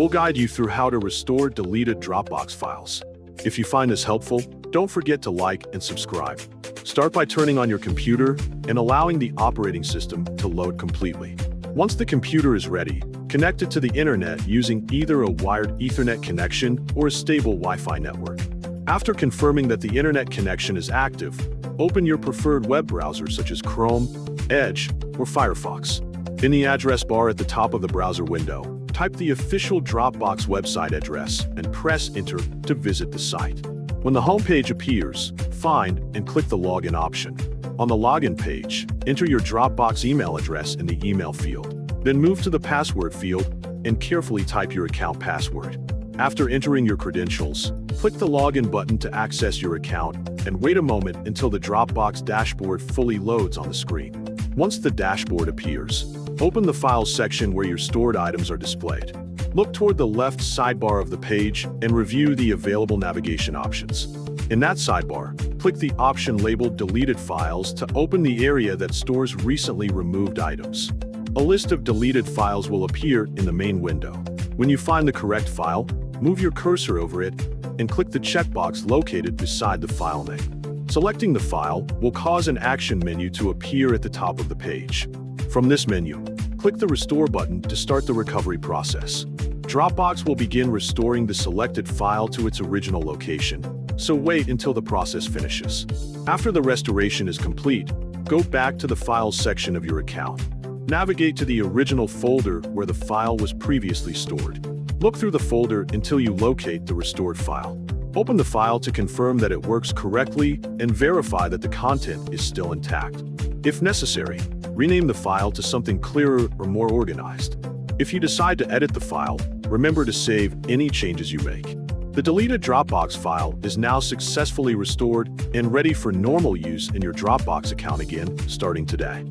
We'll guide you through how to restore deleted Dropbox files. If you find this helpful, don't forget to like and subscribe. Start by turning on your computer and allowing the operating system to load completely. Once the computer is ready, connect it to the internet using either a wired Ethernet connection or a stable Wi-Fi network. After confirming that the internet connection is active, open your preferred web browser such as Chrome, Edge, or Firefox. In the address bar at the top of the browser window, type the official Dropbox website address and press Enter to visit the site. When the homepage appears, find and click the Login option. On the Login page, enter your Dropbox email address in the email field. Then move to the Password field and carefully type your account password. After entering your credentials, click the Login button to access your account and wait a moment until the Dropbox dashboard fully loads on the screen. Once the dashboard appears, open the Files section where your stored items are displayed. Look toward the left sidebar of the page and review the available navigation options. In that sidebar, click the option labeled Deleted Files to open the area that stores recently removed items. A list of deleted files will appear in the main window. When you find the correct file, move your cursor over it and click the checkbox located beside the file name. Selecting the file will cause an action menu to appear at the top of the page. From this menu, click the Restore button to start the recovery process. Dropbox will begin restoring the selected file to its original location, so wait until the process finishes. After the restoration is complete, go back to the Files section of your account. Navigate to the original folder where the file was previously stored. Look through the folder until you locate the restored file. Open the file to confirm that it works correctly and verify that the content is still intact. If necessary, rename the file to something clearer or more organized. If you decide to edit the file, remember to save any changes you make. The deleted Dropbox file is now successfully restored and ready for normal use in your Dropbox account again, starting today.